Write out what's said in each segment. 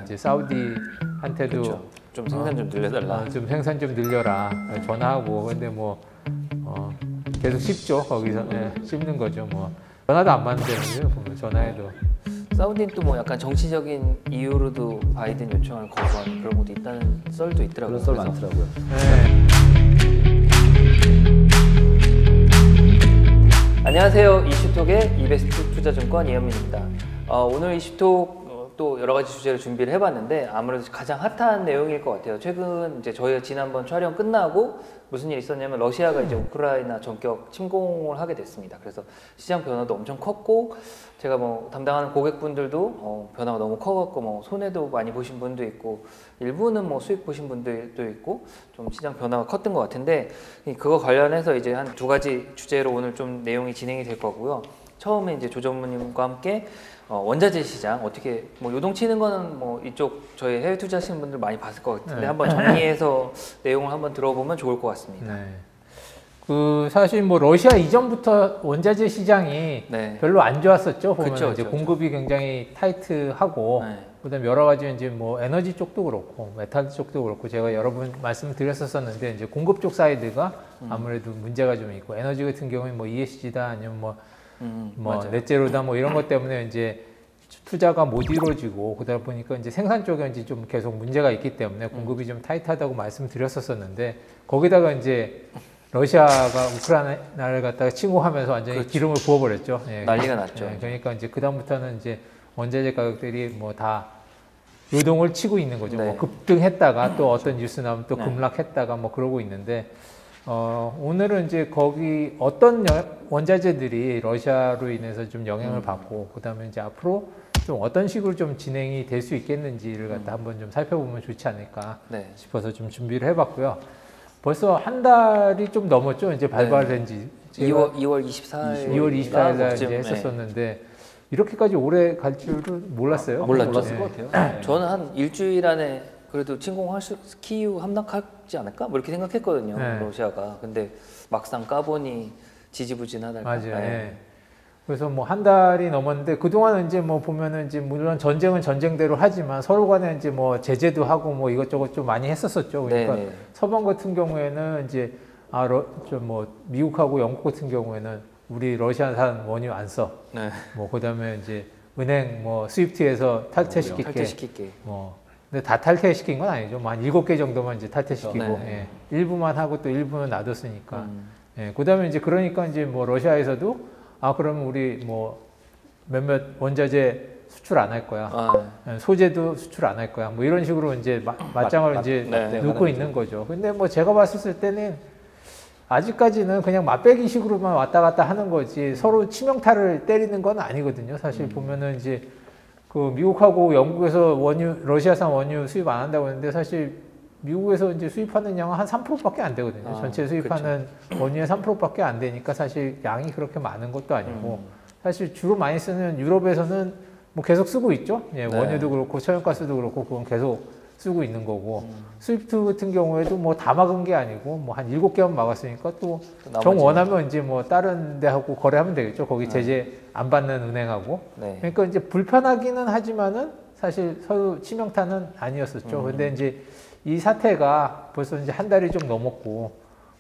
이제 사우디한테도 그렇죠. 좀 생산 좀 늘려달라. 좀 생산 좀 늘려라 전화하고. 근데 뭐 계속 씹죠. 거기서 씹는 거죠. 뭐 전화도 안 받는다는데요. 보면 전화해도. 사우디는 또 뭐 약간 정치적인 이유로도 바이든 요청을 거부하는 그런 것도 있다는 썰도 있더라고요. 그런 썰 그래서 많더라고요. 안녕하세요. 이슈톡의 이베스트 투자증권 이현민입니다. 오늘 이슈톡 또 여러 가지 주제를 준비를 해봤는데 아무래도 가장 핫한 내용일 것 같아요. 최근 이제 저희가 지난번 촬영 끝나고 무슨 일이 있었냐면 러시아가 이제 우크라이나 전격 침공을 하게 됐습니다. 그래서 시장 변화도 엄청 컸고 제가 뭐 담당하는 고객분들도 변화가 너무 커갖고 뭐 손해도 많이 보신 분도 있고 일부는 뭐 수익 보신 분들도 있고 좀 시장 변화가 컸던 것 같은데 그거 관련해서 이제 한 두 가지 주제로 오늘 좀 내용이 진행이 될 거고요. 처음에 이제 조 전무님과 함께 원자재 시장 어떻게 뭐 요동치는 거는 뭐 이쪽 저희 해외 투자하시는 분들 많이 봤을 것 같은데 한번 정리해서 내용을 한번 들어보면 좋을 것 같습니다. 네. 그 사실 뭐 러시아 이전부터 원자재 시장이 별로 안 좋았었죠. 보면 이제 공급이 굉장히 타이트하고 그다음에 여러 가지 이제 뭐 에너지 쪽도 그렇고 메탈 쪽도 그렇고 제가 여러 번 말씀드렸었는데 이제 공급 쪽 사이드가 아무래도 문제가 좀 있고 에너지 같은 경우에 뭐 ESG다 아니면 뭐 넷제로다 뭐 이런 것 때문에 이제 투자가 못 이루어지고 그러다 보니까 이제 생산 쪽에 이제 좀 계속 문제가 있기 때문에 공급이 좀 타이트하다고 말씀드렸었는데 거기다가 이제 러시아가 우크라이나를 갖다가 침공하면서 완전히 기름을 부어버렸죠. 난리가 났죠. 그러니까 이제 그다음부터는 이제 원자재 가격들이 뭐 다 요동을 치고 있는 거죠. 뭐 급등했다가 또 어떤 뉴스 나오면 또 급락했다가 뭐 그러고 있는데 오늘은 이제 거기 어떤 원자재들이 러시아로 인해서 좀 영향을 받고 그다음에 이제 앞으로 좀 어떤 식으로 좀 진행이 될 수 있겠는지를 갖다 한번 좀 살펴보면 좋지 않을까 싶어서 좀 준비를 해봤고요. 벌써 한 달이 좀 넘었죠. 이제 발발된 지 2월 24일 2월 24일 이제 했었었는데 이렇게까지 오래 갈 줄은 몰랐어요. 몰랐을 것 같아요. 저는 한 일주일 안에 그래도 침공할 키이우 함락하지 않을까? 뭐 이렇게 생각했거든요. 러시아가. 근데 막상 까보니 지지부진하달까. 맞아요. 그래서 뭐 한 달이 넘었는데 그동안은 이제 뭐 보면은 이제 물론 전쟁은 전쟁대로 하지만 서로 간에 이제 뭐 제재도 하고 뭐 이것저것 좀 많이 했었었죠. 그러니까 서방 같은 경우에는 이제 좀 뭐 미국하고 영국 같은 경우에는 우리 러시아산 원유 안 써. 뭐 그다음에 이제 은행 뭐 스위프트에서 탈퇴시킬게. 뭐 근데 다 탈퇴시킨 건 아니죠. 뭐 한 7개 정도만 이제 탈퇴시키고 일부만 하고 또 일부는 놔뒀으니까. 그다음에 이제 그러니까 이제 뭐 러시아에서도 그러면 우리 뭐 몇몇 원자재 수출 안 할 거야. 소재도 수출 안 할 거야. 뭐 이런 식으로 이제 맞장을 이제 놓고 있는 거죠. 근데 뭐 제가 봤을 때는 아직까지는 그냥 맛배기식으로만 왔다 갔다 하는 거지 서로 치명타를 때리는 건 아니거든요. 사실 보면은 이제 그 미국하고 영국에서 러시아산 원유 수입 안 한다고 했는데 사실 미국에서 이제 수입하는 양은 한 3%밖에 안 되거든요. 전체 수입하는 원유의 3%밖에 안 되니까 사실 양이 그렇게 많은 것도 아니고 사실 주로 많이 쓰는 유럽에서는 뭐 계속 쓰고 있죠. 원유도 그렇고 천연가스도 그렇고 그건 계속 쓰고 있는 거고 스위프트 같은 경우에도 뭐 다 막은 게 아니고 뭐 한 7개만 막았으니까 또 정 원하면 이제 뭐 다른 데하고 거래하면 되겠죠. 거기 제재 안 받는 은행하고. 그러니까 이제 불편하기는 하지만은 사실 서로 치명타는 아니었었죠. 근데 이제 이 사태가 벌써 이제 한 달이 좀 넘었고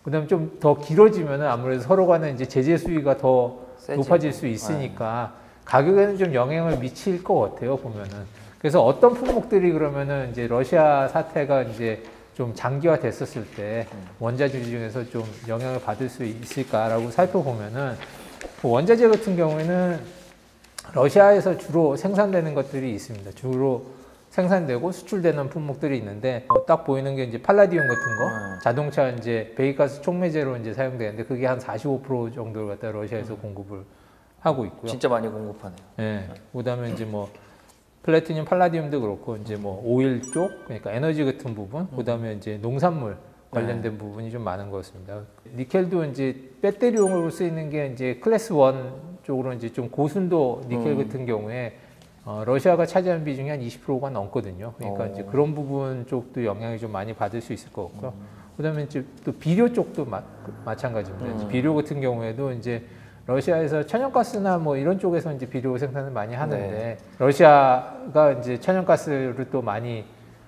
그다음에 좀 더 길어지면은 아무래도 서로 간에 이제 제재 수위가 더 높아질 수 있으니까 가격에는 좀 영향을 미칠 것 같아요. 보면은. 그래서 어떤 품목들이 그러면은 이제 러시아 사태가 이제 좀 장기화 됐었을 때 원자재 중에서 좀 영향을 받을 수 있을까라고 살펴보면은 그 원자재 같은 경우에는 러시아에서 주로 생산되는 것들이 있습니다. 주로 생산되고 수출되는 품목들이 있는데 딱 보이는 게 이제 팔라디움 같은 거, 자동차 이제 배기가스 촉매제로 이제 사용되는데 그게 한 45% 정도를 갖다 러시아에서 공급을 하고 있고요. 진짜 많이 공급하네요. 그다음에 이제 뭐 플래티늄, 팔라디움도 그렇고 이제 뭐 오일 쪽, 그러니까 에너지 같은 부분, 그다음에 이제 농산물 관련된 부분이 좀 많은 것 같습니다. 니켈도 이제 배터리용으로 쓰이는 게 이제 클래스 1 쪽으로 이제 좀 고순도 니켈 같은 경우에 러시아가 차지하는 비중이 한 20%가 넘거든요. 그러니까 이제 그런 부분 쪽도 영향을 좀 많이 받을 수 있을 것 같고요. 그다음에 이제 또 비료 쪽도 마찬가지입니다. 비료 같은 경우에도 이제 러시아에서 천연가스나 뭐 이런 쪽에서 이제 비료 생산을 많이 하는데 러시아가 이제 천연가스를 또 많이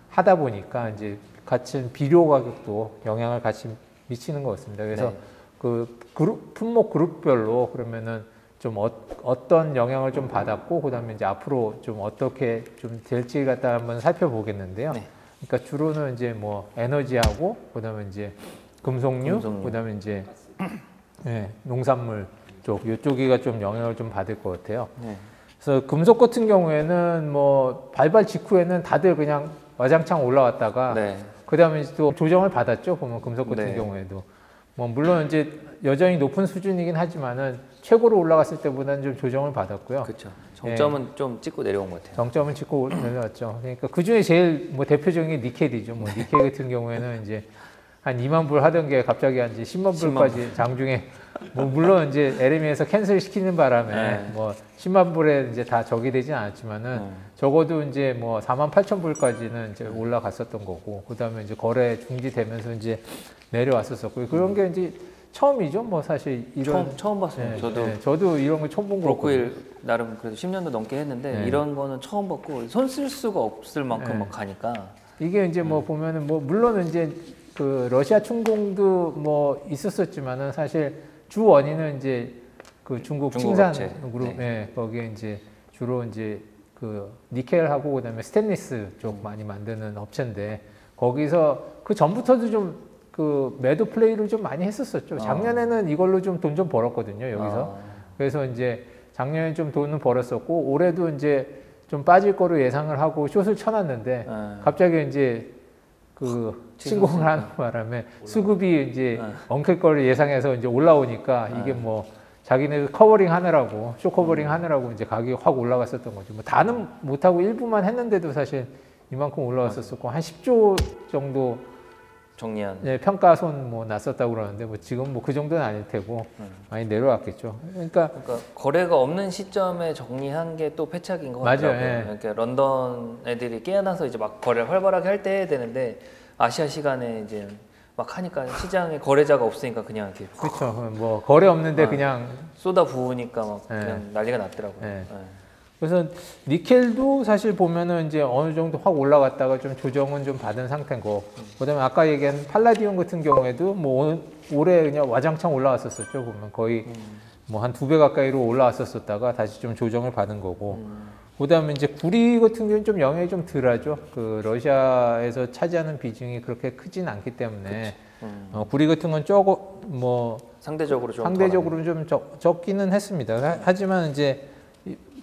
하다 보니까 이제 같은 비료 가격도 영향을 같이 미치는 것 같습니다. 그래서 그 품목 그룹별로 그러면은 좀 어떤 영향을 좀 받았고 그다음에 이제 앞으로 좀 어떻게 좀 될지 갖다 한번 살펴보겠는데요. 그러니까 주로는 이제 뭐 에너지하고 그다음에 이제 금속류. 그다음에 이제 농산물 쪽 이쪽이가 좀 영향을 좀 받을 것 같아요. 그래서 금속 같은 경우에는 뭐 발발 직후에는 다들 그냥 와장창 올라왔다가 그다음에 또 조정을 받았죠. 보면 금속 같은 경우에도 뭐 물론 이제 여전히 높은 수준이긴 하지만은 최고로 올라갔을 때보다는 좀 조정을 받았고요. 그렇죠. 정점은 좀 찍고 내려온 것 같아요. 정점은 찍고 내려왔죠. 그러니까 그 중에 제일 뭐 대표적인 게 니켈이죠. 뭐 니켈 같은 경우에는 이제 한 2만 불 하던 게 갑자기 한 이제 10만 불까지 장중에 뭐 물론 이제 LME에서 캔슬 시키는 바람에 뭐 10만 불에 이제 다 적이 되진 않았지만은 적어도 이제 뭐 4만 8천 불까지는 이제 올라갔었던 거고 그다음에 이제 거래 중지되면서 이제 내려왔었었고 그런 게 이제 처음이죠. 뭐 사실 이런 처음 봤어요. 저도 이런 거 처음 본 거고. 브로크윌 나름 그래도 10년도 넘게 했는데 이런 거는 처음 봤고 손 쓸 수가 없을 만큼 막 가니까 이게 이제 뭐 보면은 뭐 물론 이제 그 러시아 침공도 뭐 있었었지만은 사실 주 원인은 이제 그 중국 칭산 그룹 거기에 이제 주로 이제 그 니켈하고 그다음에 스테인리스 쪽 많이 만드는 업체인데 거기서 그 전부터도 좀 그 매도 플레이를 좀 많이 했었었죠. 작년에는 이걸로 좀 돈 좀 벌었거든요, 여기서. 그래서 이제 작년에 좀 돈은 벌었었고 올해도 이제 좀 빠질 거로 예상을 하고 숏을 쳐놨는데 갑자기 이제 그 침공을 하는 바람에 수급이 이제 엉킬 거를 예상해서 이제 올라오니까 이게 뭐 자기네 커버링 하느라고 쇼 커버링 하느라고 이제 가격이 확 올라갔었던 거죠. 뭐 다는 못하고 일부만 했는데도 사실 이만큼 올라왔었고 한 10조 정도 정리한 평가손 뭐 났었다고 그러는데 뭐 지금 뭐 그 정도는 아닐 테고 많이 내려왔겠죠. 그러니까 거래가 없는 시점에 정리한 게 또 패착인 것 같더라고요. 그러니까 런던 애들이 깨어나서 이제 막 거래를 활발하게 할 때 해야 되는데 아시아 시간에 이제 막 하니까 시장에 거래자가 없으니까 그냥 이렇게 그렇죠. 뭐 거래 없는데 그냥 쏟아 부으니까 막 그냥 난리가 났더라고요. 그래서 니켈도 사실 보면은 이제 어느 정도 확 올라갔다가 좀 조정은 좀 받은 상태고, 그다음에 아까 얘기한 팔라디움 같은 경우에도 뭐 올해 그냥 와장창 올라왔었었죠. 보면 거의 뭐 한 2배 가까이로 올라왔었다가 다시 좀 조정을 받은 거고, 그다음에 이제 구리 같은 경우는 좀 영향이 좀 덜하죠. 그 러시아에서 차지하는 비중이 그렇게 크진 않기 때문에 구리 같은 건 적어 뭐 상대적으로 좀 적기는 했습니다. 하지만 이제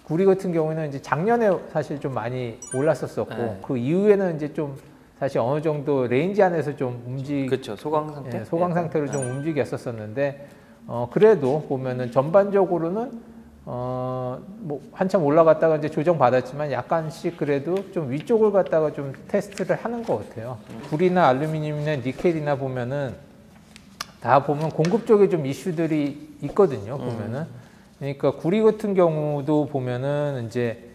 구리 같은 경우에는 이제 작년에 사실 좀 많이 올랐었었고 그 이후에는 이제 좀 사실 어느 정도 레인지 안에서 좀 그렇죠. 소강 상태? 소강 상태로 좀 움직였었었는데 그래도 보면은 전반적으로는 뭐 한참 올라갔다가 이제 조정 받았지만 약간씩 그래도 좀 위쪽을 갖다가 좀 테스트를 하는 것 같아요. 구리나 알루미늄이나 니켈이나 보면은 다 보면 공급 쪽에 좀 이슈들이 있거든요. 보면은. 그러니까 구리 같은 경우도 보면은 이제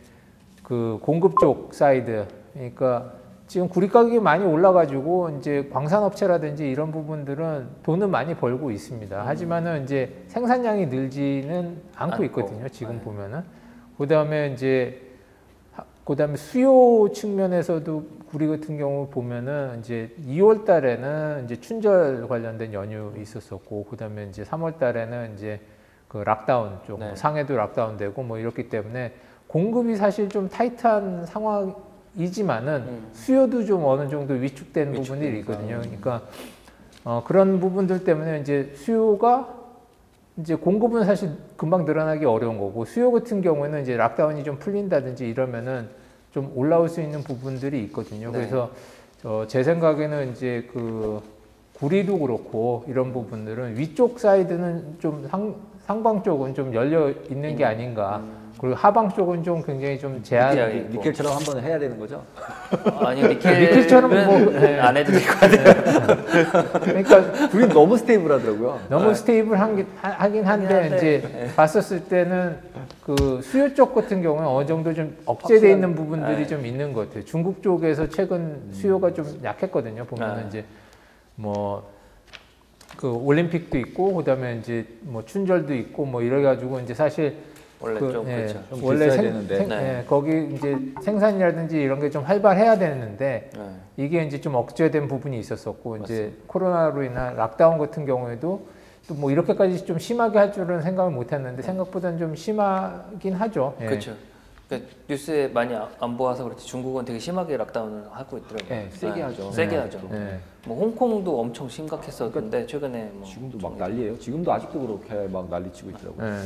그 공급 쪽 사이드, 그러니까 지금 구리 가격이 많이 올라가지고 이제 광산업체라든지 이런 부분들은 돈은 많이 벌고 있습니다. 하지만은 이제 생산량이 늘지는 않고 있거든요. 지금 보면은. 그다음에 수요 측면에서도 구리 같은 경우 보면은 이제 2월 달에는 이제 춘절 관련된 연휴 있었었고, 그다음에 이제 3월 달에는 이제 그 락다운 쪽, 상해도 락다운되고 뭐 이렇기 때문에 공급이 사실 좀 타이트한 상황이지만은 수요도 좀 어느 정도 위축된 부분들이 있거든요. 그러니까 그런 부분들 때문에 이제 수요가 이제 공급은 사실 금방 늘어나기 어려운 거고 수요 같은 경우에는 이제 락다운이 좀 풀린다든지 이러면은 좀 올라올 수 있는 부분들이 있거든요. 그래서 제 생각에는 이제 그 구리도 그렇고 이런 부분들은 위쪽 사이드는 좀 상방 쪽은 좀 열려 있는 게 아닌가. 그리고 하방 쪽은 좀 굉장히 좀 제한이 니켈처럼 한번 해야 되는 거죠? 아니요, 니켈처럼 안 해도 될 것 같아요. 그러니까 구리 너무 스테이블하더라고요. 너무 스테이블하긴 한데 이제 봤었을 때는 그 수요 쪽 같은 경우는 어느 정도 좀 억제돼 있는 부분들이 좀 있는 것 같아요. 중국 쪽에서 최근 수요가 좀 약했거든요. 보면은 이제 뭐 그 올림픽도 있고 그다음에 이제 뭐 춘절도 있고 뭐 이래 가지고 이제 사실 원래 그, 좀 예, 그렇죠. 좀 원래 비싸야 되는데. 네. 예, 거기 이제 생산이라든지 이런 게 좀 활발해야 되는데 네. 이게 이제 좀 억제된 부분이 있었었고 이제 맞습니다. 코로나로 인한 락다운 같은 경우에도 또 뭐 이렇게까지 좀 심하게 할 줄은 생각을 못했는데 생각보다는 좀 심하긴 하죠. 예. 그렇죠. 그러니까 뉴스에 많이 안 보아서 그렇지 중국은 되게 심하게 락다운을 하고 있더라고요. 네, 세게 하죠. 세게 네. 하죠. 예. 뭐 홍콩도 엄청 심각했었는데 최근에 뭐 지금도 막 난리예요. 지금도 아직도 그렇게 막 난리치고 있더라고요. 예.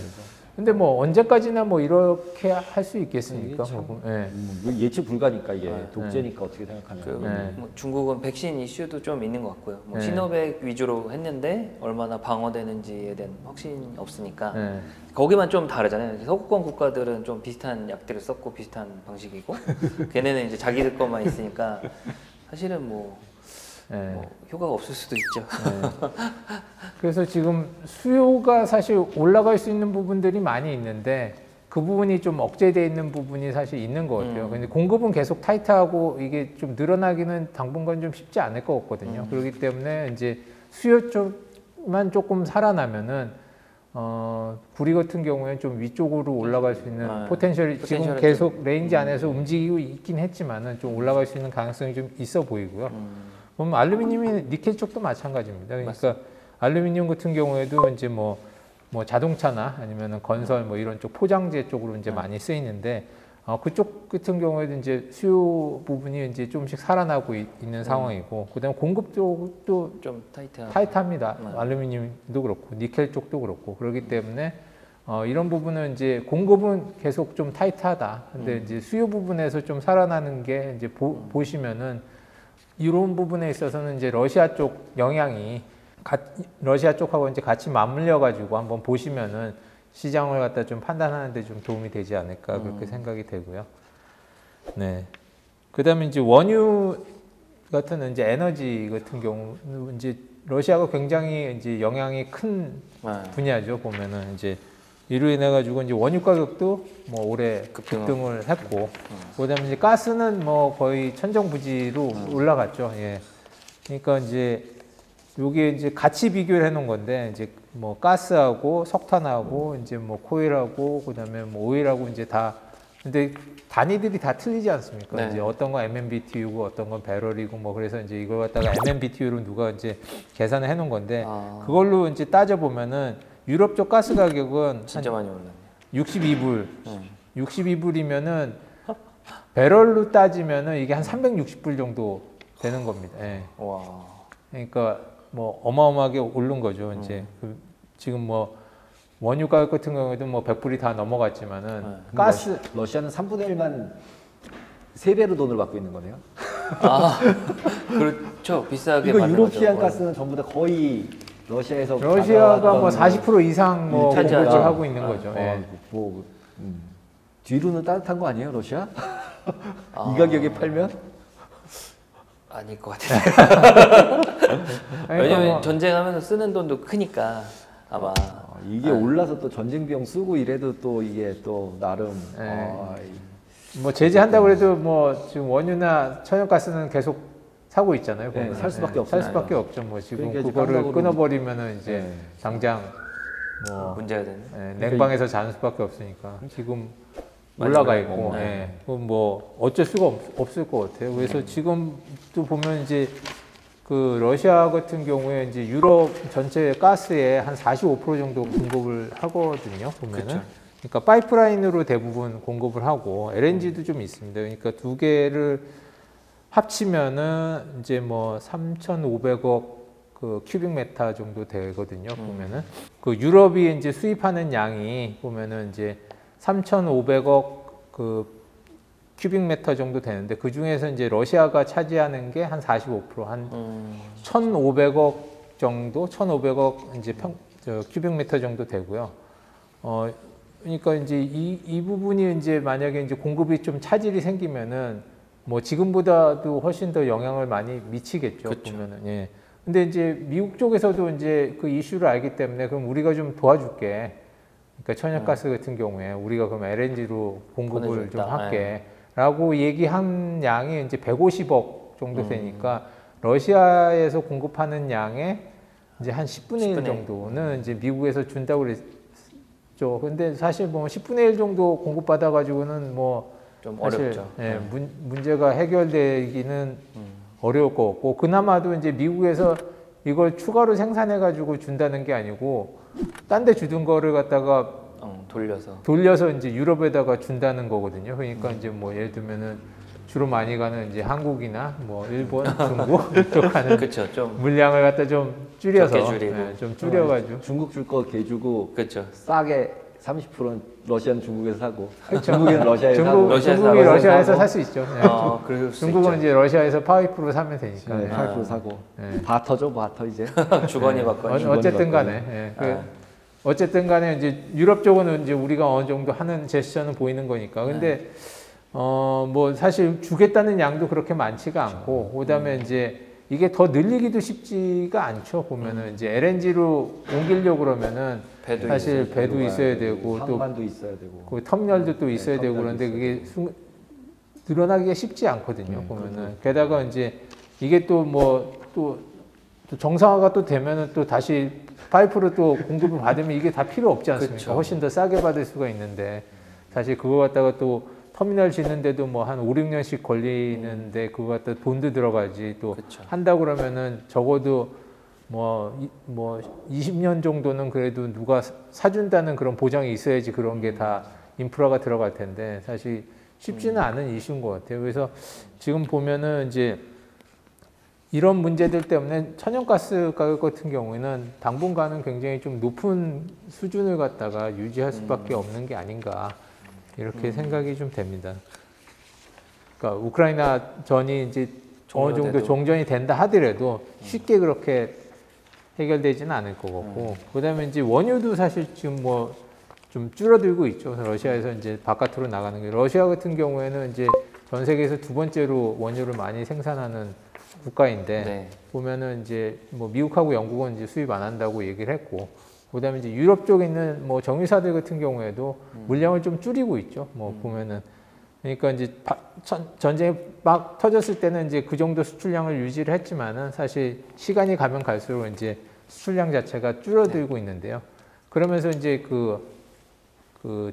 근데 뭐 언제까지나 뭐 이렇게 할 수 있겠습니까? 이게 참, 뭐, 예. 이거 예측 불가니까 이게 네. 독재니까 어떻게 생각하냐. 그 네. 뭐 중국은 백신 이슈도 좀 있는 것 같고요. 뭐 네. 시노백 위주로 했는데 얼마나 방어되는지에 대한 확신이 없으니까 예. 거기만 좀 다르잖아요. 서구권 국가들은 좀 비슷한 약들을 썼고 비슷한 방식이고 걔네는 이제 자기들 것만 있으니까 사실은 뭐, 예. 뭐 효과가 없을 수도 있죠. 그래서 지금 수요가 사실 올라갈 수 있는 부분들이 많이 있는데 그 부분이 좀 억제되어 있는 부분이 사실 있는 것 같아요. 근데 공급은 계속 타이트하고 이게 좀 늘어나기는 당분간 좀 쉽지 않을 것 같거든요. 그렇기 때문에 이제 수요 쪽만 조금 살아나면은 구리 같은 경우에는 좀 위쪽으로 올라갈 수 있는 포텐셜이 지금 포텐셜이 계속 레인지 안에서 움직이고 있긴 했지만은 좀 올라갈 수 있는 가능성이 좀 있어 보이고요. 그럼 알루미늄이 니켈 쪽도 마찬가지입니다. 그러니까 알루미늄 같은 경우에도 이제 뭐 자동차나 아니면은 건설 뭐 이런 쪽 포장재 쪽으로 이제 많이 쓰이는데 그쪽 같은 경우에도 이제 수요 부분이 이제 조금씩 살아나고 있는 상황이고 그다음 공급 쪽도 좀 타이트한. 타이트합니다. 알루미늄도 그렇고 니켈 쪽도 그렇고 그렇기 때문에 이런 부분은 이제 공급은 계속 좀 타이트하다. 근데 이제 수요 부분에서 좀 살아나는 게 이제 보시면은 이런 부분에 있어서는 이제 러시아 쪽 영향이 러시아 쪽하고 이제 같이 맞물려 가지고 한번 보시면은 시장을 갖다 좀 판단하는데 좀 도움이 되지 않을까 그렇게 생각이 되고요. 네. 그다음에 이제 원유 같은 이제 에너지 같은 경우는 이제 러시아가 굉장히 이제 영향이 큰 분야죠. 보면은 이제 이로 인해 가지고 이제 원유 가격도 뭐 올해 급등을 했고, 그다음에 이제 가스는 뭐 거의 천정부지로 올라갔죠. 예. 그러니까 이제 요게 이제 같이 비교를 해놓은 건데 이제 뭐 가스하고 석탄하고 이제 뭐 코일하고 그다음에 뭐 오일하고 이제 다 근데 단위들이 다 틀리지 않습니까? 네. 이제 어떤 건 MMBTU고 어떤 건 배럴이고 뭐 그래서 이제 이걸 갖다가 MMBTU로 누가 이제 계산을 해놓은 건데 그걸로 이제 따져 보면은 유럽 쪽 가스 가격은 진짜 많이 올랐네. 62불, 62불이면은 배럴로 따지면은 이게 한 360불 정도 되는 겁니다. 예. 와. 그러니까 뭐 어마어마하게 오른 거죠. 이제 지금 뭐 원유 가격 같은 경우에도 뭐 100불이 다 넘어갔지만은 가스 러시아는 3분의 1만 3배로 돈을 받고 있는 거네요. 그렇죠. 비싸게 이거 받는 유로피안 거죠. 가스는 전부 다 거의 러시아에서 러시아가 뭐 40% 이상 뭐 차지하죠. 공급을 하고 있는 거죠. 예. 뒤로는 따뜻한 거 아니에요, 러시아? 이 가격에 팔면? 아닐 것 같아요. 그러니까 왜냐면 뭐 전쟁하면서 쓰는 돈도 크니까 아마. 이게 올라서 또 전쟁 비용 쓰고 이래도 또 이게 또 나름 뭐 제재한다고 해도 뭐 지금 원유나 천연가스는 계속 사고 있잖아요. 보면은. 살 수밖에 살 없어요. 수밖에 없죠. 뭐 지금 그러니까 이제 그거를 깜빡으로- 끊어버리면은 이제 당장 뭐 문제가 되는. 냉방에서 자는 수밖에 없으니까 지금 올라가 있고, 그럼 뭐 어쩔 수가 없을 것 같아요. 그래서 지금 또 보면 이제 그 러시아 같은 경우에 이제 유럽 전체 가스의 한 45% 정도 공급을 하거든요. 보면은. 그러니까 파이프라인으로 대부분 공급을 하고 LNG도 좀 있습니다. 그러니까 두 개를 합치면은 이제 뭐 3,500억 그 큐빅미터 정도 되거든요. 보면은 그 유럽이 이제 수입하는 양이 보면은 이제 3,500억 그 큐빅미터 정도 되는데 그 중에서 이제 러시아가 차지하는 게 한 45%, 한 1,500억 정도, 1,500억 이제 큐빅미터 정도 되고요. 그러니까 이제 이 부분이 이제 만약에 이제 공급이 좀 차질이 생기면은 뭐 지금보다도 훨씬 더 영향을 많이 미치겠죠. 그렇죠. 보면은 예. 근데 이제 미국 쪽에서도 이제 그 이슈를 알기 때문에 그럼 우리가 좀 도와줄게. 그러니까 천연가스 같은 경우에 우리가 그럼 LNG로 공급을 보내주겠다. 좀 할게라고 얘기한 양이 이제 150억 정도 되니까 러시아에서 공급하는 양의 이제 한 10분의 1 정도는 이제 미국에서 준다고 그랬죠. 근데 사실 뭐 10분의 1 정도 공급받아 가지고는 뭐 좀 사실 어렵죠. 예, 문제가 해결되기는 어려울 것 같고, 그나마도 이제 미국에서 이걸 추가로 생산해 가지고 준다는 게 아니고 딴 데 주던 거를 갖다가 돌려서 이제 유럽에다가 준다는 거거든요. 그러니까 이제 뭐 예를 들면은 주로 많이 가는 이제 한국이나 뭐 일본, 중국 이쪽 가는 그쵸, 좀 물량을 갖다 좀 줄여서 적게 줄이고. 예, 좀 줄여가지고 중국 줄 거 개 주고 그렇죠. 싸게 30%는 러시아는 중국에서 사고 중국은 러시아에서 사고 중국이 러시아에서 살 수 있죠. 예. 그럴 수 중국은 있죠. 이제 러시아에서 파이프로 사면 되니까. 네, 예. 8% 사고 예. 바터죠 바터 이제 주거니 받거니. 어쨌든 간에 예. 어쨌든 간에 이제 유럽 쪽은 이제 우리가 어느 정도 하는 제스처는 보이는 거니까. 근데 뭐 사실 주겠다는 양도 그렇게 많지가 않고, 그다음에 이제 이게 더 늘리기도 쉽지가 않죠. 보면은 이제 LNG로 옮기려고 그러면은 배도 사실 배도 있어야 되고 또 항만도 있어야 되고 그 터미널도 또 있어야 되고, 터미널도 그런데 있어야 그게 늘어나기가 쉽지 않거든요. 보면은 게다가 이제 이게 또 뭐 또 정상화가 또 되면은 또 다시 파이프로 또 공급을 받으면 이게 다 필요 없지 않습니까? 그쵸. 훨씬 더 싸게 받을 수가 있는데, 사실 그거 갖다가 또 터미널 짓는데도 뭐 한 5, 6년씩 걸리는데 그거 갖다 돈도 들어가지, 또 그쵸. 한다 그러면은 적어도 뭐 20년 정도는 그래도 누가 사준다는 그런 보장이 있어야지 그런 게 다 인프라가 들어갈 텐데, 사실 쉽지는 않은 이슈인 것 같아요. 그래서 지금 보면은 이제 이런 문제들 때문에 천연가스 가격 같은 경우에는 당분간은 굉장히 좀 높은 수준을 갖다가 유지할 수밖에 없는 게 아닌가, 이렇게 생각이 좀 됩니다. 그러니까 우크라이나 전이 이제 어느 정도 종전이 된다 하더라도 쉽게 그렇게 해결되지는 않을 것 같고, 그다음에 이제 원유도 사실 지금 뭐 좀 줄어들고 있죠. 러시아에서 이제 바깥으로 나가는 게, 러시아 같은 경우에는 이제 전 세계에서 두 번째로 원유를 많이 생산하는 국가인데, 네. 보면은 이제 뭐 미국하고 영국은 이제 수입 안 한다고 얘기를 했고, 그다음에 이제 유럽 쪽에 있는 뭐 정유사들 같은 경우에도 물량을 좀 줄이고 있죠. 뭐 보면은, 그러니까 이제 전쟁이 막 터졌을 때는 이제 그 정도 수출량을 유지를 했지만은 사실 시간이 가면 갈수록 이제 수출량 자체가 줄어들고 있는데요. 그러면서 이제 그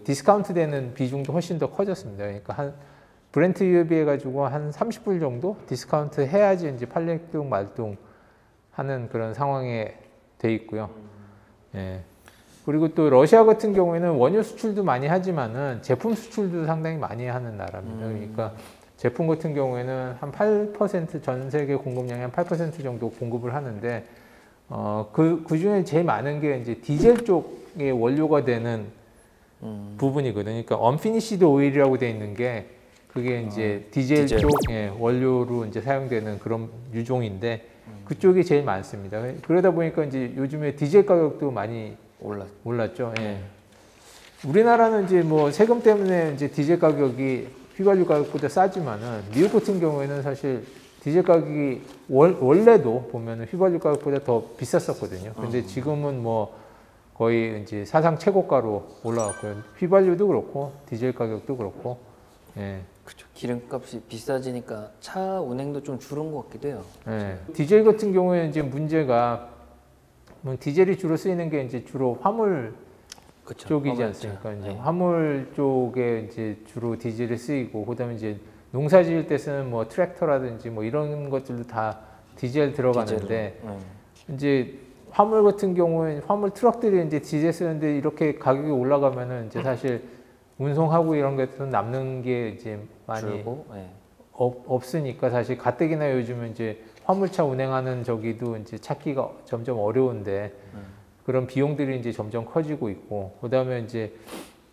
디스카운트 되는 비중도 훨씬 더 커졌습니다. 그러니까 한 브렌트 유에 가지고 한 30불 정도 디스카운트 해야지 이제 팔레동 말동 하는 그런 상황에 돼 있고요. 예. 그리고 또 러시아 같은 경우에는 원유 수출도 많이 하지만은 제품 수출도 상당히 많이 하는 나라입니다. 그러니까 제품 같은 경우에는 한 8% 전 세계 공급량의 한 8% 정도 공급을 하는데, 그 중에 제일 많은 게 이제 디젤 쪽의 원료가 되는 부분이거든요. 그러니까 언피니시드 오일이라고 돼 있는 게 그게 이제 디젤 쪽 원료로 이제 사용되는 그런 유종인데, 그쪽이 제일 많습니다. 그러다 보니까 이제 요즘에 디젤 가격도 많이 올랐죠. 예. 우리나라는 이제 뭐 세금 때문에 이제 디젤 가격이 휘발유 가격보다 싸지만은, 미국 같은 경우에는 사실 디젤 가격이 원래도 보면은 휘발유 가격보다 더 비쌌었거든요. 근데 지금은 뭐 거의 이제 사상 최고가로 올라왔고요. 휘발유도 그렇고 디젤 가격도 그렇고. 예. 그렇죠. 기름값이 비싸지니까 차 운행도 좀 줄은 것 같기도 해요. 예. 디젤 같은 경우에는 이제 문제가, 뭐 디젤이 주로 쓰이는 게 이제 주로 화물 그쵸. 쪽이지 않습니까? 이제 화물 쪽에 이제 주로 디젤이 쓰이고, 그다음에 이제 농사 지을 때 쓰는 뭐 트랙터라든지 뭐 이런 것들도 다 디젤 들어가는데, 이제 화물 같은 경우에 화물 트럭들이 이제 디젤 쓰는데 이렇게 가격이 올라가면은 이제 사실 운송하고 이런 것도 남는 게 이제 많이 줄고, 없으니까, 사실 가뜩이나 요즘은 이제 화물차 운행하는 저기도 이제 찾기가 점점 어려운데, 그런 비용들이 이제 점점 커지고 있고, 그다음에 이제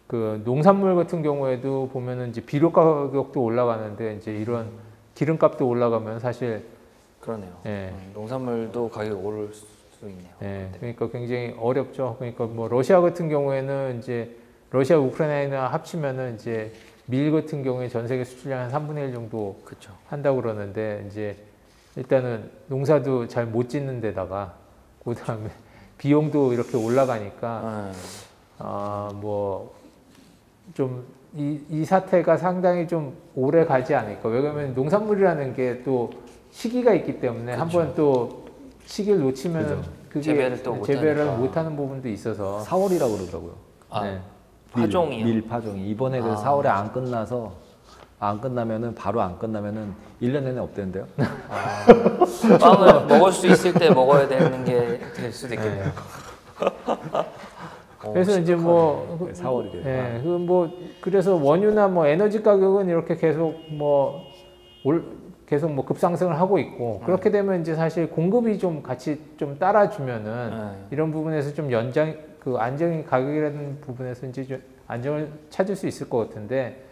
그 농산물 같은 경우에도 보면은 이제 비료 가격도 올라가는데, 이제 이런 기름값도 올라가면 사실 그러네요. 예. 농산물도 가격이 오를 수 있네요. 예. 그러니까 굉장히 어렵죠. 그러니까 뭐 러시아 같은 경우에는 이제 러시아 우크라이나 합치면은 이제 밀 같은 경우에 전 세계 수출량 한 3분의 1 정도 그렇죠. 한다고 그러는데, 이제 일단은 농사도 잘 못 짓는 데다가 그다음에 비용도 이렇게 올라가니까 뭐 좀 이 사태가 상당히 좀 오래 가지 않을까. 왜냐하면 농산물이라는 게 또 시기가 있기 때문에, 한번 또 시기를 놓치면 그게 재배를 또 재배를 못하니까. 못하는 부분도 있어서 4월이라고 그러더라고요. 아, 네. 파종이요? 밀 파종이 이번에 그 4월에 안 끝나서 안 끝나면은 바로 안 끝나면은 1년 내내 없대는데요. 빵을 먹을 수 있을 때 먹어야 되는 게 될 수도 있겠네요. 그래서 이제 뭐 4월이래요. 예, 그 뭐 그래서 원유나 뭐 에너지 가격은 이렇게 계속 계속 뭐 급상승을 하고 있고 그렇게 되면 이제 사실 공급이 좀 같이 좀 따라주면은 이런 부분에서 좀 안정이 가격이라는 부분에서 이제 좀 안정을 찾을 수 있을 것 같은데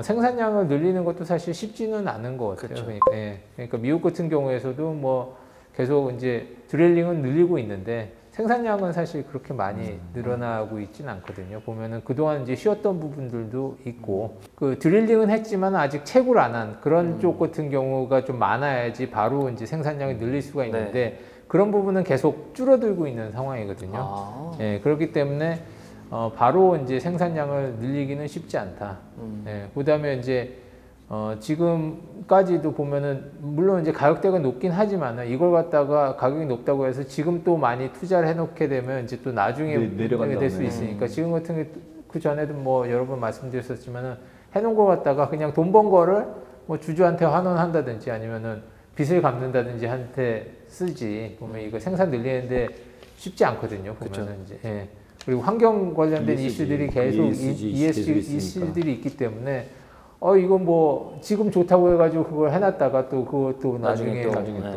생산량을 늘리는 것도 사실 쉽지는 않은 것 같아요. 그렇죠. 그러니까, 그러니까 미국 같은 경우에서도 뭐 계속 이제 드릴링은 늘리고 있는데 생산량은 사실 그렇게 많이 늘어나고 있지는 않거든요. 보면은 그동안 이제 쉬었던 부분들도 있고, 그 드릴링은 했지만 아직 채굴 안 한 그런 쪽 같은 경우가 좀 많아야지 바로 이제 생산량이 늘릴 수가 있는데, 그런 부분은 계속 줄어들고 있는 상황이거든요. 예, 그렇기 때문에, 바로 이제 생산량을 늘리기는 쉽지 않다. 예, 그 다음에 이제, 지금까지도 보면은, 물론 이제 가격대가 높긴 하지만은, 이걸 갖다가 가격이 높다고 해서 지금 또 많이 투자를 해놓게 되면 이제 또 나중에 내려간다고 될 수 있으니까, 지금 같은 게 그 전에도 뭐 여러 번 말씀드렸었지만은, 해놓은 거 갖다가 그냥 돈 번 거를 뭐 주주한테 환원한다든지 아니면은 빚을 갚는다든지 한테 쓰지. 보면 이거 생산 늘리는데 쉽지 않거든요. 보면은 이제. 예. 그리고 환경 관련된 이슈들이 계속 이슈들이 있기 때문에 이건 뭐 지금 좋다고 해가지고 그걸 해놨다가 또 그것도 나중에 또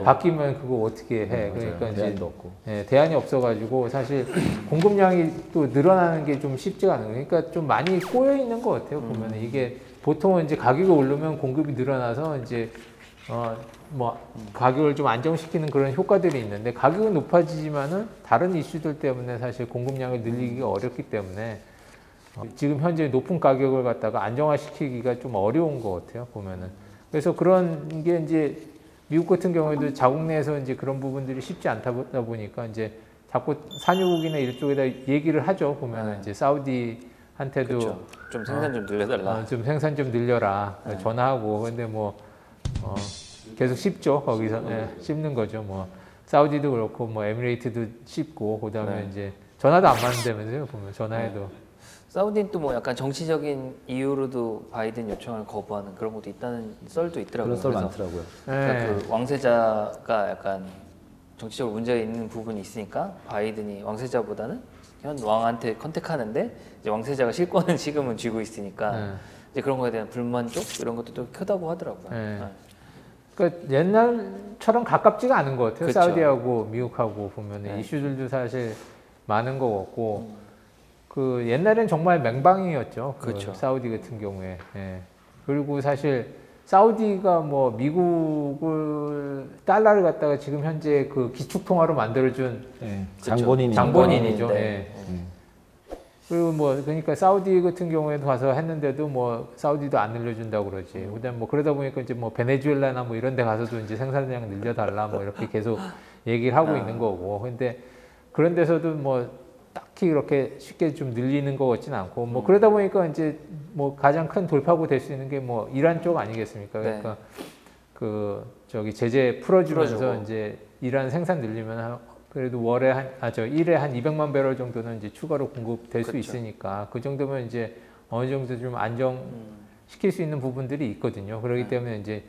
바뀌면 그거 어떻게 해? 그러니까 이제 대안도 없고. 대안이 없어가지고 사실 공급량이 또 늘어나는 게 좀 쉽지가 않은 거예요. 그러니까 좀 많이 꼬여 있는 것 같아요. 보면은 이게 보통은 이제 가격이 오르면 공급이 늘어나서 이제 뭐 가격을 좀 안정시키는 그런 효과들이 있는데 가격은 높아지지만은 다른 이슈들 때문에 사실 공급량을 늘리기가 어렵기 때문에 지금 현재 높은 가격을 갖다가 안정화시키기가 좀 어려운 것 같아요, 보면은. 그래서 그런 게 이제 미국 같은 경우에도 자국 내에서 이제 그런 부분들이 쉽지 않다 보니까 이제 자꾸 산유국이나 이쪽에다 얘기를 하죠, 보면은. 이제 사우디한테도 그렇죠. 좀 생산 좀 늘려달라. 좀 생산 좀 늘려라. 전화하고. 근데 뭐, 계속 씹죠, 거기서. 씹는 거죠, 뭐. 사우디도 그렇고, 뭐, 에미레이트도 씹고, 그 다음에 이제 전화도 안 받는다면서요, 보면. 전화해도. 사우디는 또 뭐 약간 정치적인 이유로도 바이든 요청을 거부하는 그런 것도 있다는 썰도 있더라고요. 그런 썰 그래서 많더라고요. 그러니까 그 왕세자가 약간 정치적으로 문제가 있는 부분이 있으니까 바이든이 왕세자보다는 현 왕한테 컨택하는데 이제 왕세자가 실권은 지금은 쥐고 있으니까 이제 그런 거에 대한 불만 쪽 이런 것도 또 크다고 하더라고요. 그러니까 옛날처럼 가깝지가 않은 것 같아요. 그쵸. 사우디하고 미국하고 보면 이슈들도 사실 많은 것 같고. 그 옛날엔 정말 맹방이었죠. 그렇죠. 사우디 같은 경우에. 그리고 사실 사우디가 뭐 미국을 달러를 갖다가 지금 현재 그 기축통화로 만들어준 장본인이죠. 그리고 뭐 그러니까 사우디 같은 경우에도 가서 했는데도 뭐 사우디도 안 늘려준다고 그러지. 그다음 뭐 그러다 보니까 이제 뭐 베네수엘라나 뭐 이런 데 가서도 이제 생산량 늘려달라 뭐 이렇게 계속 얘기를 하고 있는 거고. 근데 그런 데서도 뭐 딱히 그렇게 쉽게 좀 늘리는 것 같지는 않고 뭐 그러다 보니까 이제 뭐 가장 큰 돌파구 될 수 있는 게 뭐 이란 쪽 아니겠습니까? 그러니까 그 저기 제재 풀어주면서 이제 이란 생산 늘리면 그래도 일에 한 200만 배럴 정도는 이제 추가로 공급될 수 있으니까 그 정도면 이제 어느 정도 좀 안정시킬 수 있는 부분들이 있거든요. 그렇기 때문에 이제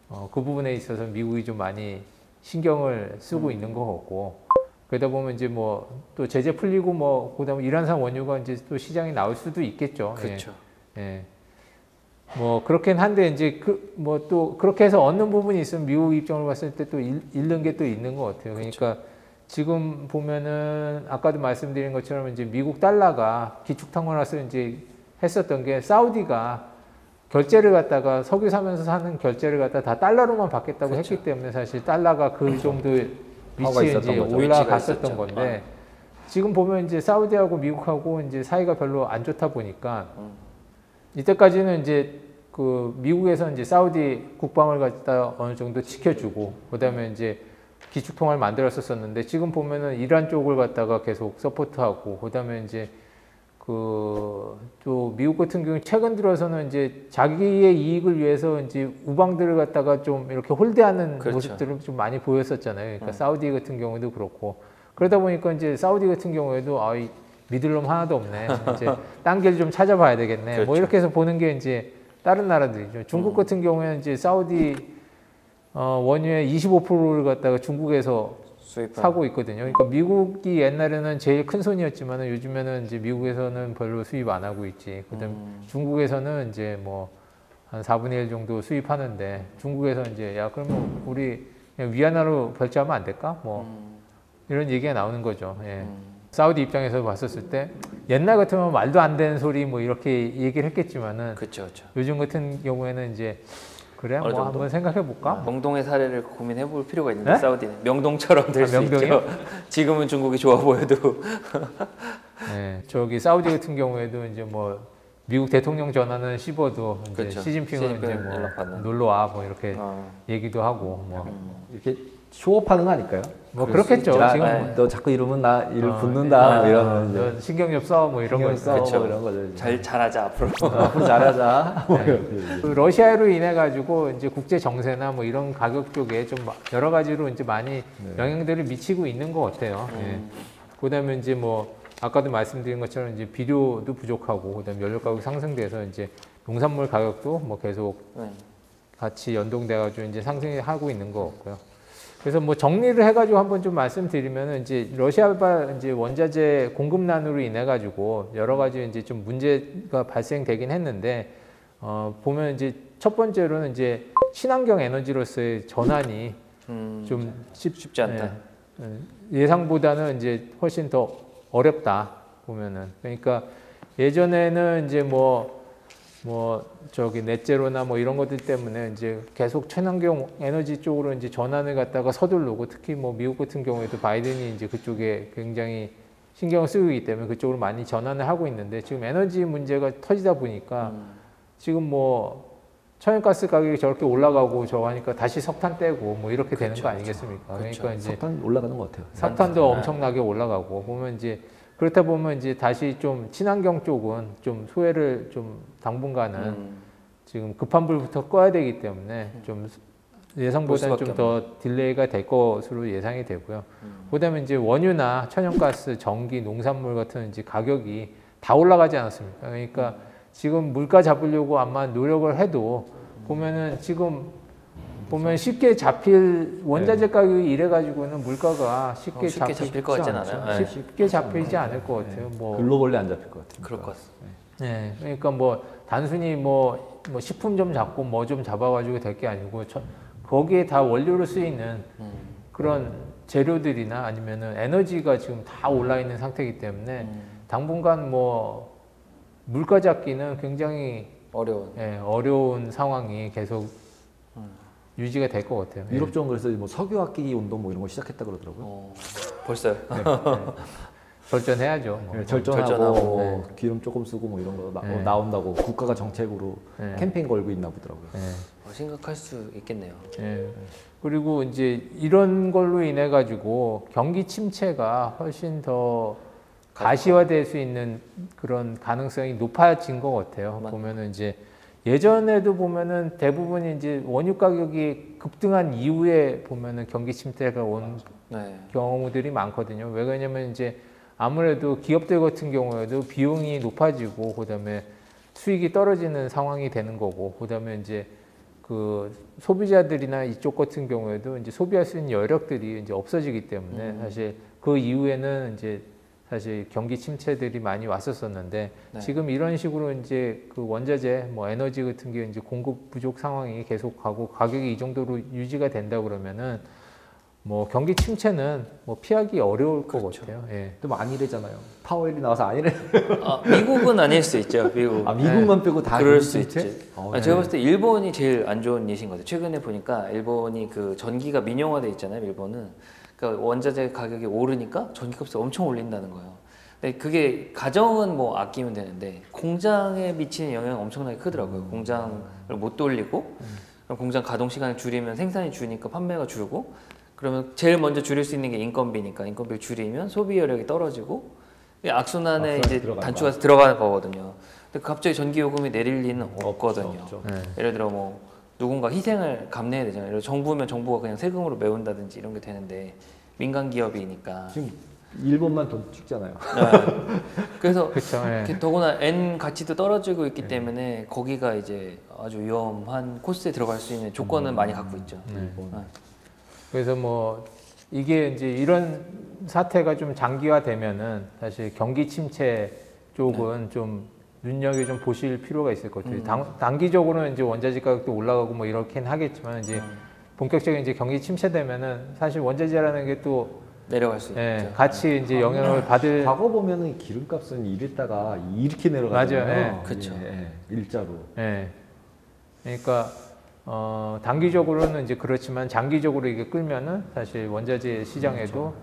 그 부분에 있어서 미국이 좀 많이 신경을 쓰고 있는 것 같고. 그러다 보면 이제 뭐 또 제재 풀리고 뭐 그다음에 이란산 원유가 이제 또 시장에 나올 수도 있겠죠. 그렇죠. 뭐 그렇긴 한데 이제 뭐 또 그렇게 해서 얻는 부분이 있으면 미국 입장으로 봤을 때 또 잃는 게 또 있는 것 같아요. 그러니까 지금 보면은 아까도 말씀드린 것처럼 이제 미국 달러가 기축통화로서 이제 했었던 게 사우디가 결제를 갖다가 석유 사면서 사는 결제를 갖다 다 달러로만 받겠다고 했기 때문에 사실 달러가 그 정도의 위치에 이제 올라갔었던 건데 지금 보면 이제 사우디하고 미국하고 이제 사이가 별로 안 좋다 보니까 이때까지는 이제 그 미국에서 이제 사우디 국방을 갖다 어느 정도 지켜주고 그다음에 이제 기축통화를 만들었었는데 지금 보면은 이란 쪽을 갖다가 계속 서포트하고 그다음에 이제 또 미국 같은 경우 최근 들어서는 이제 자기의 이익을 위해서 이제 우방들을 갖다가 좀 이렇게 홀대하는 모습들을 좀 많이 보였었잖아요. 그러니까 사우디 같은 경우도 그렇고 그러다 보니까 이제 사우디 같은 경우에도 이 믿을 놈 하나도 없네. 이제 딴 길 좀 찾아봐야 되겠네. 그렇죠. 뭐 이렇게 해서 보는 게 이제 다른 나라들이죠. 중국 같은 경우에는 이제 사우디 원유의 25%를 갖다가 중국에서 사고 있거든요. 그러니까 미국이 옛날에는 제일 큰 손이었지만 요즘에는 이제 미국에서는 별로 수입 안 하고 있지. 그다음 중국에서는 이제 뭐 한 4분의 1 정도 수입하는데 중국에서 이제 야 그러면 우리 그냥 위안화로 결제하면 안 될까? 뭐 이런 얘기가 나오는 거죠. 예. 사우디 입장에서 봤었을 때 옛날 같으면 말도 안 되는 소리 뭐 이렇게 얘기를 했겠지만은 그렇죠, 그렇죠. 요즘 같은 경우에는 이제 그래 뭐 정도? 한번 생각해 볼까? 명동의 사례를 고민해 볼 필요가 있는데 네? 사우디는 명동처럼 될 수 명동이요? 있죠. 지금은 중국이 좋아 보여도 네, 저기 사우디 같은 경우에도 이제 뭐 미국 대통령 전화는 씹어도 이제 그렇죠. 시진핑은 이제 시진핑 뭐 연락받는. 놀러 와 뭐 이렇게 어. 얘기도 하고 뭐, 이렇게 쇼업하는 거 아닐까요? 뭐 그럴 수 그렇겠죠. 있죠. 지금 네. 너 자꾸 이러면 나 일 붙는다 뭐 이러면 이제 너 신경 좀 써 뭐 이런 거 있어. 그렇죠. 뭐 이런 거죠. 이제. 잘하자 앞으로. 앞으로 잘하자. 뭐 이렇게. 그 러시아로 인해 가지고 이제 국제 정세나 뭐 이런 가격 쪽에 좀 여러 가지로 이제 많이 영향들을 미치고 있는 것 같아요. 예. 그다음에 이제 뭐 아까도 말씀드린 것처럼 이제 비료도 부족하고 그다음에 연료 가격 상승돼서 이제 농산물 가격도 뭐 계속 같이 연동돼 가지고 이제 상승하고 있는 것 같고요. 그래서 뭐 정리를 해가지고 한번 좀 말씀드리면은 이제 러시아발 이제 원자재 공급난으로 인해 가지고 여러 가지 이제 좀 문제가 발생되긴 했는데 보면 이제 첫 번째로는 이제 친환경 에너지로서의 전환이 좀 쉽지 않다. 예상보다는 이제 훨씬 더 어렵다 보면은 그러니까 예전에는 이제 뭐 저기 넷제로나 뭐 이런 것들 때문에 이제 계속 친환경 에너지 쪽으로 이제 전환을 갖다가 서두르고 특히 뭐 미국 같은 경우에도 바이든이 이제 그쪽에 굉장히 신경을 쓰고 있기 때문에 그쪽으로 많이 전환을 하고 있는데 지금 에너지 문제가 터지다 보니까 지금 뭐 천연가스 가격이 저렇게 올라가고 저거 하니까 다시 석탄 떼고 뭐 이렇게 되는 거 아니겠습니까? 그러니까 이제 석탄 올라가는 것 같아요. 석탄도 엄청나게 올라가고 보면 이제 그렇다 보면 이제 다시 좀 친환경 쪽은 좀 소외를 좀 당분간은 지금 급한 불부터 꺼야 되기 때문에 좀 예상보다는 좀 더 딜레이가 될 것으로 예상이 되고요. 그다음에 이제 원유나 천연가스, 전기, 농산물 같은 이제 가격이 다 올라가지 않았습니까? 그러니까 지금 물가 잡으려고 아마 노력을 해도 보면은 지금 보면 쉽게 잡힐 원자재 가격이 이래 가지고는 물가가 쉽게 잡힐 것 같진 않아요. 쉽게 잡히지 않을 것 같아요. 뭐 글로벌리 안 잡힐 것 같아요. 그럴 것 같습니다. 네, 그러니까 뭐 단순히 뭐 식품 좀 잡고 뭐 좀 잡아가지고 될 게 아니고 거기에 다 원료로 쓰이는 그런 재료들이나 아니면은 에너지가 지금 다 올라 있는 상태이기 때문에 당분간 뭐 물가 잡기는 굉장히 어려운 상황이 계속 유지가 될 것 같아요. 유럽 쪽은 그래서 뭐 석유 아끼기 운동 뭐 이런 거 시작했다 그러더라고요. 벌써요? 절전해야죠. 뭐. 절전하고 기름 조금 쓰고 뭐 이런 거 나온다고 국가가 정책으로 캠페인 걸고 있나 보더라고요. 심각할 수 있겠네요. 그리고 이제 이런 걸로 인해 가지고 경기 침체가 훨씬 더 가시화될 수 있는 그런 가능성이 높아진 것 같아요. 보면은 이제 예전에도 보면은 대부분 이제 원유 가격이 급등한 이후에 보면은 경기 침체가 온 경우들이 많거든요. 왜 그러냐면 이제 아무래도 기업들 같은 경우에도 비용이 높아지고 그다음에 수익이 떨어지는 상황이 되는 거고 그다음에 이제 그 소비자들이나 이쪽 같은 경우에도 이제 소비할 수 있는 여력들이 이제 없어지기 때문에 사실 그 이후에는 이제 사실 경기 침체들이 많이 왔었었는데 지금 이런 식으로 이제 그 원자재 뭐 에너지 같은 게 이제 공급 부족 상황이 계속하고 가격이 이 정도로 유지가 된다 그러면은 뭐 경기 침체는 뭐 피하기 어려울 것 같아요. 예. 근데 뭐 아니래잖아요. 파월이 나와서 아니래. 미국은 아닐 수 있죠. 미국만 빼고 다 그럴 수 있지. 네. 제가 봤을 때 일본이 제일 안 좋은 예신 것 같아요. 최근에 보니까 일본이 그 전기가 민영화돼 있잖아요. 일본은 그러니까 원자재 가격이 오르니까 전기값을 엄청 올린다는 거예요. 근데 그게 가정은 뭐 아끼면 되는데 공장에 미치는 영향이 엄청나게 크더라고요. 공장을 못 돌리고 그럼 공장 가동 시간을 줄이면 생산이 줄니까 판매가 줄고 그러면 제일 먼저 줄일 수 있는 게 인건비니까 인건비를 줄이면 소비 여력이 떨어지고 악순환에 이제 단추가 들어가는 거거든요. 근데 갑자기 전기 요금이 내릴 리는 없거든요. 예를 들어 뭐 누군가 희생을 감내해야 되잖아요. 정부면 정부가 그냥 세금으로 메운다든지 이런 게 되는데 민간 기업이니까. 지금 일본만 돈 찍잖아요. 네. 그래서 그쵸, 예. 더구나 N 가치도 떨어지고 있기 때문에 거기가 이제 아주 위험한 코스에 들어갈 수 있는 조건은 많이 갖고 있죠. 일본. 그래서 뭐 이게 이제 이런 사태가 좀 장기화되면은 사실 경기 침체 쪽은 좀 눈여겨 좀 보실 필요가 있을 것 같아요. 단기적으로는 이제 원자재 가격도 올라가고 뭐 이렇긴 하겠지만 이제 본격적인 이제 경기 침체되면은 사실 원자재라는 게 또 내려갈 수 예, 있죠. 같이 이제 영향을 받을 과거 보면은 기름값은 이랬다가 이렇게 내려가잖아요. 맞아요. 예. 그쵸. 일자로. 예. 그러니까 단기적으로는 이제 그렇지만 장기적으로 이게 끌면은 사실 원자재 시장에도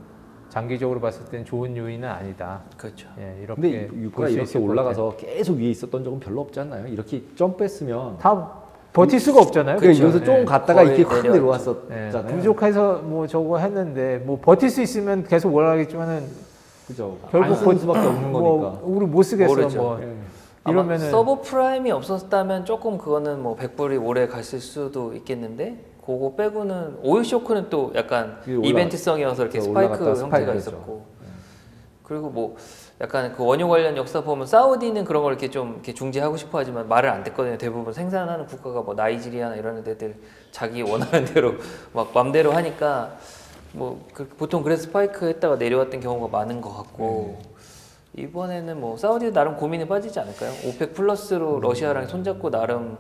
장기적으로 봤을 땐 좋은 요인은 아니다. 그렇죠. 예, 이렇게 근데 유가가 볼수 이렇게 있을 것 올라가서 계속 위에 있었던 적은 별로 없지 않나요? 이렇게 점프했으면 다 버틸 수가 없잖아요. 그러니까 그렇죠? 여기서 조금 예. 갔다가 거의 이렇게 확 내려왔죠. 내려왔었잖아요. 부족해서 뭐 저거 했는데 뭐 버틸 수 있으면 계속 올라가겠지만은 그죠. 결국 안 쓰는 수밖에 없는 뭐 거니까. 우리 못 쓰겠어 모르죠. 뭐 예. 이러면은 서브 프라임이 없었다면 조금 그거는 뭐 100불이 오래 갔을 수도 있겠는데 그거 빼고는 오일 쇼크는 또 약간 올라- 이벤트성이어서 이렇게 스파이크 올라갔다가 형태가 스파이크였죠. 있었고 그리고 뭐 약간 그 원유 관련 역사 보면 사우디는 그런 걸 이렇게 좀 이렇게 중지하고 싶어 하지만 말을 안 듣거든요. 대부분 생산하는 국가가 뭐 나이지리아나 이런 데들 자기 원하는 대로 막 맘대로 하니까 뭐 보통 그래서 스파이크 했다가 내려왔던 경우가 많은 것 같고 이번에는 뭐 사우디도 나름 고민에 빠지지 않을까요? 오펙 플러스로 러시아랑 손잡고 나름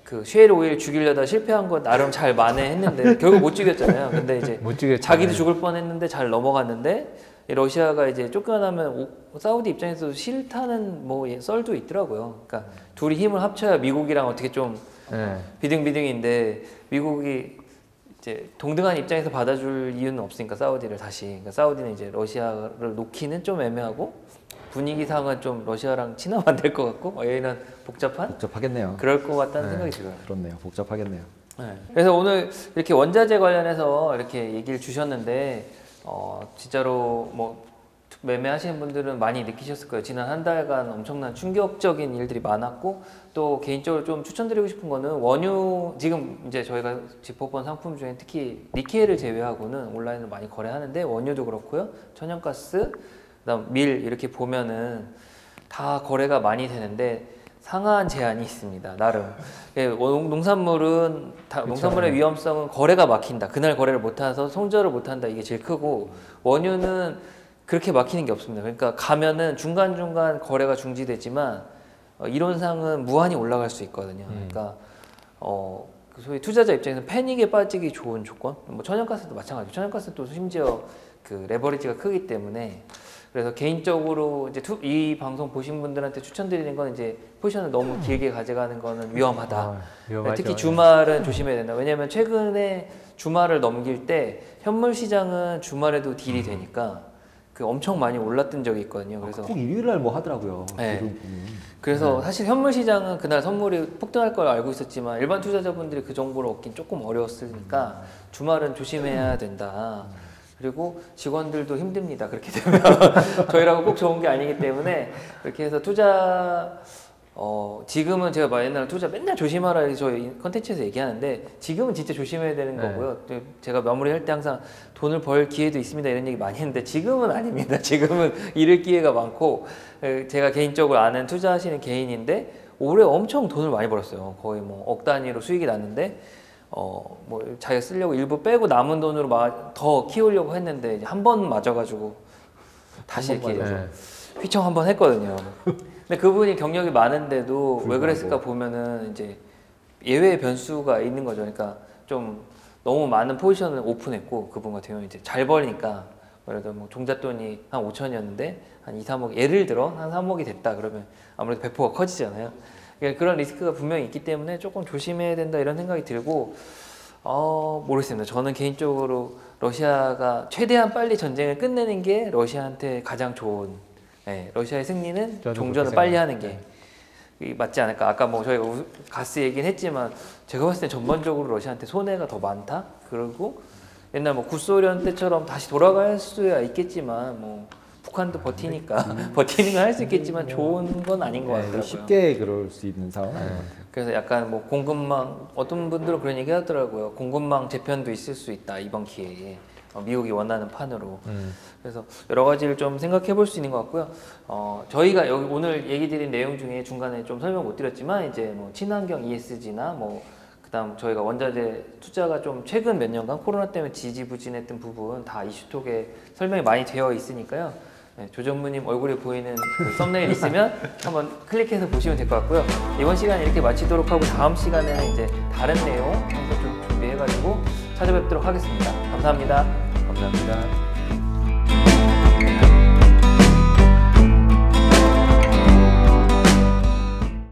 그 쉐일 오일 죽이려다 실패한 건 나름 잘 만회했는데 결국 못 죽였잖아요. 근데 이제 못 죽였잖아요. 자기도 죽을 뻔했는데 잘 넘어갔는데 이 러시아가 이제 쫓겨나면 사우디 입장에서도 싫다는 뭐 썰도 있더라고요. 그러니까 둘이 힘을 합쳐야 미국이랑 어떻게 좀 예. 비등비등인데 미국이 이제 동등한 입장에서 받아줄 이유는 없으니까 사우디를 다시 그러니까 사우디는 이제 러시아를 놓기는 좀 애매하고 분위기상은 좀 러시아랑 친하면 안 될 것 같고 얘는 복잡하겠네요. 그럴 것 같다는 생각이 들어요. 그렇네요. 복잡하겠네요. 네. 그래서 오늘 이렇게 원자재 관련해서 이렇게 얘기를 주셨는데 진짜로 뭐 매매하시는 분들은 많이 느끼셨을 거예요. 지난 한 달간 엄청난 충격적인 일들이 많았고 또 개인적으로 좀 추천드리고 싶은 거는 원유 지금 이제 저희가 짚어본 상품 중에 특히 니켈을 제외하고는 온라인으로 많이 거래하는데 원유도 그렇고요. 천연가스, 그다음 밀 이렇게 보면은 다 거래가 많이 되는데 상한 제한이 있습니다. 나름. 농산물은 농산물의 위험성은 거래가 막힌다. 그날 거래를 못해서 손절을 못한다. 이게 제일 크고 원유는 그렇게 막히는 게 없습니다. 그러니까 가면은 중간중간 거래가 중지되지만 이론상은 무한히 올라갈 수 있거든요. 그러니까 소위 투자자 입장에서 패닉에 빠지기 좋은 조건. 뭐 천연가스도 마찬가지고 천연가스도 심지어 그 레버리지가 크기 때문에 그래서 개인적으로 이제 이 방송 보신 분들한테 추천드리는 건 이제 포지션을 너무 길게 가져가는 거는 위험하다. 위험하죠. 특히 주말은 조심해야 된다. 왜냐하면 최근에 주말을 넘길 때 현물 시장은 주말에도 딜이 되니까 그 엄청 많이 올랐던 적이 있거든요. 그래서 꼭 일요일 날 뭐 하더라고요. 네. 기름 보면. 그래서 사실 현물 시장은 그날 선물이 폭등할 걸 알고 있었지만 일반 투자자분들이 그 정보를 얻긴 조금 어려웠으니까 주말은 조심해야 된다. 그리고 직원들도 힘듭니다. 그렇게 되면 저희라고 꼭 좋은 게 아니기 때문에 그렇게 해서 투자 지금은 제가 옛날에 투자 맨날 조심하라 저희 컨텐츠에서 얘기하는데 지금은 진짜 조심해야 되는 거고요. 제가 마무리할 때 항상 돈을 벌 기회도 있습니다 이런 얘기 많이 했는데 지금은 아닙니다. 지금은 잃을 기회가 많고 제가 개인적으로 아는 투자하시는 개인인데 올해 엄청 돈을 많이 벌었어요. 거의 뭐 억 단위로 수익이 났는데 뭐 자기가 쓰려고 일부 빼고 남은 돈으로 더 키우려고 했는데 한 번 맞아가지고 다시 이렇게 휘청 한 번 했거든요. 근데 그분이 경력이 많은데도 왜 그랬을까 보면은 이제 예외의 변수가 있는 거죠. 그러니까 좀 너무 많은 포지션을 오픈했고 그분 같은 경우는 이제 잘 벌니까 그래도 뭐 종잣돈이 한 5천이었는데 한 2, 3억 예를 들어 한 3억이 됐다 그러면 아무래도 배포가 커지잖아요. 그러니까 그런 리스크가 분명히 있기 때문에 조금 조심해야 된다 이런 생각이 들고 모르겠습니다. 저는 개인적으로 러시아가 최대한 빨리 전쟁을 끝내는 게 러시아한테 가장 좋은 러시아의 승리는 종전을 빨리 하는 게 맞지 않을까. 아까 뭐 저희가 가스 얘기는 했지만 제가 봤을 때 전반적으로 러시아한테 손해가 더 많다. 그리고 옛날 뭐 구소련 때처럼 다시 돌아갈 수야 있겠지만 뭐 북한도 버티니까 버티는 건 할 수 있겠지만 좋은 건 아닌 것 같더라고요. 쉽게 그럴 수 있는 상황은 아닌 것 같아요. 그래서 약간 뭐 공급망 어떤 분들은 그런 얘기 하더라고요. 공급망 재편도 있을 수 있다 이번 기회에. 미국이 원하는 판으로. 그래서 여러 가지를 좀 생각해 볼 수 있는 것 같고요. 저희가 여기 오늘 얘기 드린 내용 중에 중간에 좀 설명 못 드렸지만 이제 뭐 친환경 ESG나 뭐 그다음 저희가 원자재 투자가 좀 최근 몇 년간 코로나 때문에 지지부진했던 부분 다 이슈톡에 설명이 많이 되어 있으니까요. 네, 조 전무님 얼굴에 보이는 그 썸네일 있으면 한번 클릭해서 보시면 될 것 같고요. 이번 시간 이렇게 마치도록 하고 다음 시간에는 이제 다른 내용 해서 좀 준비해가지고 찾아뵙도록 하겠습니다. 감사합니다. 감사합니다.